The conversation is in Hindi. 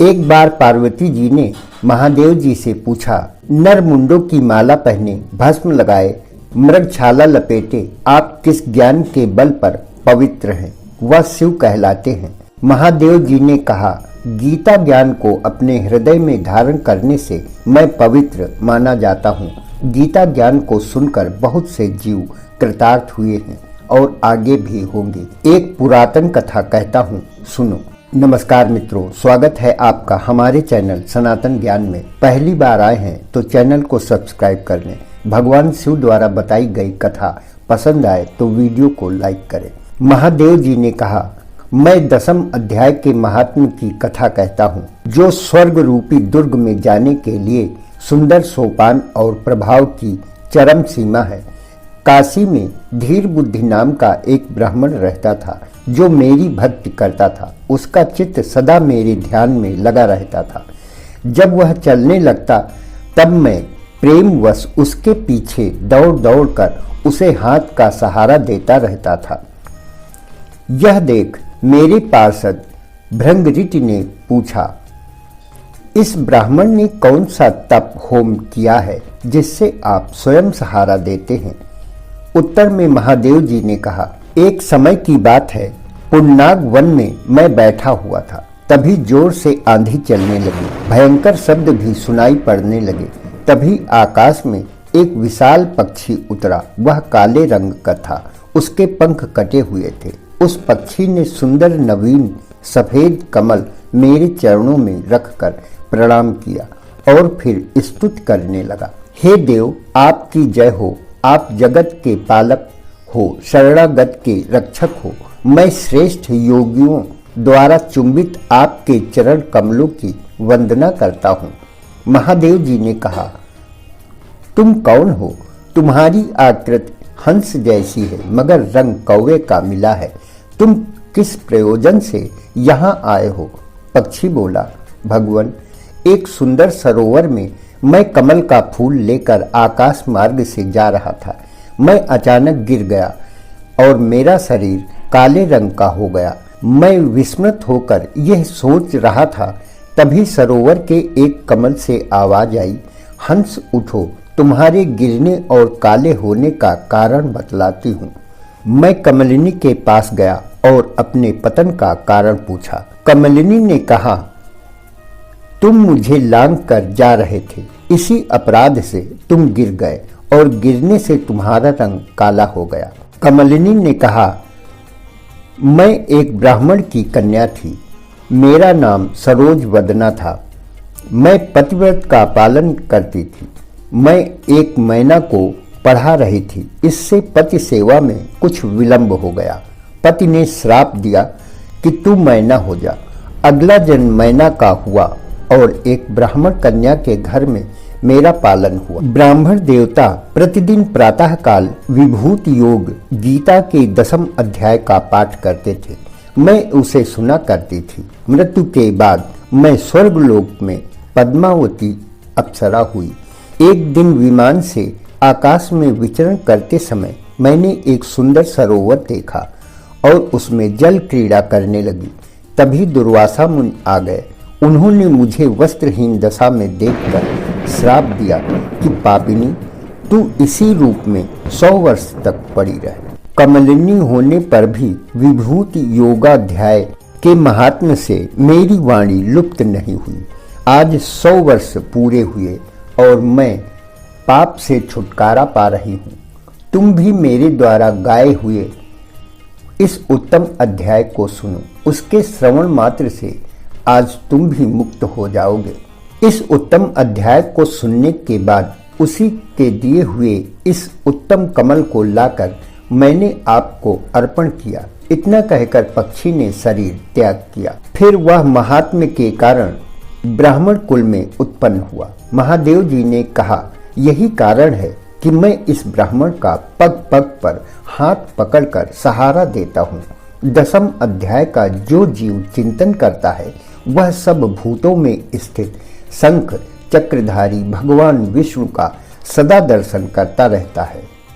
एक बार पार्वती जी ने महादेव जी से पूछा, नर मुंडों की माला पहने, भस्म लगाए, मृगछाला लपेटे आप किस ज्ञान के बल पर पवित्र हैं? वह शिव कहलाते हैं। महादेव जी ने कहा, गीता ज्ञान को अपने हृदय में धारण करने से मैं पवित्र माना जाता हूँ। गीता ज्ञान को सुनकर बहुत से जीव कृतार्थ हुए हैं और आगे भी होंगे। एक पुरातन कथा कहता हूँ, सुनो। नमस्कार मित्रों, स्वागत है आपका हमारे चैनल सनातन ज्ञान में। पहली बार आए हैं तो चैनल को सब्सक्राइब कर लें। भगवान शिव द्वारा बताई गई कथा पसंद आए तो वीडियो को लाइक करें। महादेव जी ने कहा, मैं 10वें अध्याय के महात्म्य की कथा कहता हूँ, जो स्वर्ग रूपी दुर्ग में जाने के लिए सुंदर सोपान और प्रभाव की चरम सीमा है। काशी में धीर बुद्धि नाम का एक ब्राह्मण रहता था, जो मेरी भक्ति करता था। उसका चित्त सदा मेरे ध्यान में लगा रहता था। जब वह चलने लगता तब मैं प्रेमवश उसके पीछे दौड़ दौड़ कर उसे हाथ का सहारा देता रहता था। यह देख मेरे पार्षद भृंगऋषि ने पूछा, इस ब्राह्मण ने कौन सा तप होम किया है जिससे आप स्वयं सहारा देते हैं? उत्तर में महादेव जी ने कहा, एक समय की बात है, पुन्नाग वन में मैं बैठा हुआ था। तभी जोर से आंधी चलने लगी, भयंकर शब्द भी सुनाई पड़ने लगे। तभी आकाश में एक विशाल पक्षी उतरा। वह काले रंग का था, उसके पंख कटे हुए थे। उस पक्षी ने सुंदर नवीन सफेद कमल मेरे चरणों में रखकर प्रणाम किया और फिर स्तुति करने लगा। हे देव, आपकी जय हो। आप जगत के पालक हो, शरणागत के रक्षक हो। मैं श्रेष्ठ योगियों द्वारा चुंबित आपके चरण कमलों की वंदना करता हूँ। महादेव जी ने कहा, तुम कौन हो? तुम्हारी आकृति हंस जैसी है, मगर रंग कौवे का मिला है। तुम किस प्रयोजन से यहाँ आए हो? पक्षी बोला, भगवान, एक सुंदर सरोवर में मैं कमल का फूल लेकर आकाश मार्ग से जा रहा था। मैं अचानक गिर गया और मेरा शरीर काले रंग का हो गया। मैं विस्मित होकर यह सोच रहा था, तभी सरोवर के एक कमल से आवाज आई, हंस उठो, तुम्हारे गिरने और काले होने का कारण बतलाती हूँ। मैं कमलिनी के पास गया और अपने पतन का कारण पूछा। कमलिनी ने कहा, तुम मुझे लांघ कर जा रहे थे, इसी अपराध से तुम गिर गए और गिरने से तुम्हारा रंग काला हो गया। कमलिनी ने कहा, मैं एक ब्राह्मण की कन्या थी। मेरा नाम सरोज वदना था। मैं पतिव्रत का पालन करती थी। मैं एक मैना को पढ़ा रही थी। इससे पति सेवा में कुछ विलंब हो गया। पति ने श्राप दिया कि तू मैना हो जा। अगला जन्म मैना का हुआ और एक ब्राह्मण कन्या के घर में मेरा पालन हुआ। ब्राह्मण देवता प्रतिदिन प्रातःकाल विभूति योग गीता के 10वें अध्याय का पाठ करते थे। मैं उसे सुना करती थी। मृत्यु के बाद मैं स्वर्गलोक में पद्मावती अप्सरा हुई। एक दिन विमान से आकाश में विचरण करते समय मैंने एक सुंदर सरोवर देखा और उसमें जल क्रीड़ा करने लगी। तभी दुर्वासा मुनि आ गए। उन्होंने मुझे वस्त्रहीन दशा में देखकर श्राप दिया कि पापिनी, तू इसी रूप में 100 वर्ष तक पड़ी रह। कमलिनी होने पर भी विभूति योगाध्याय के महात्म्य से मेरी वाणी लुप्त नहीं हुई। आज 100 वर्ष पूरे हुए और मैं पाप से छुटकारा पा रही हूँ। तुम भी मेरे द्वारा गाए हुए इस उत्तम अध्याय को सुनो। उसके श्रवण मात्र से आज तुम भी मुक्त हो जाओगे। इस उत्तम अध्याय को सुनने के बाद उसी के दिए हुए इस उत्तम कमल को लाकर मैंने आपको अर्पण किया। इतना कहकर पक्षी ने शरीर त्याग किया। फिर वह महात्म्य के कारण ब्राह्मण कुल में उत्पन्न हुआ। महादेव जी ने कहा, यही कारण है कि मैं इस ब्राह्मण का पग पग पर हाथ पकड़कर सहारा देता हूँ। 10वें अध्याय का जो जीव चिंतन करता है वह सब भूतों में स्थित शंख चक्रधारी भगवान विष्णु का सदा दर्शन करता रहता है।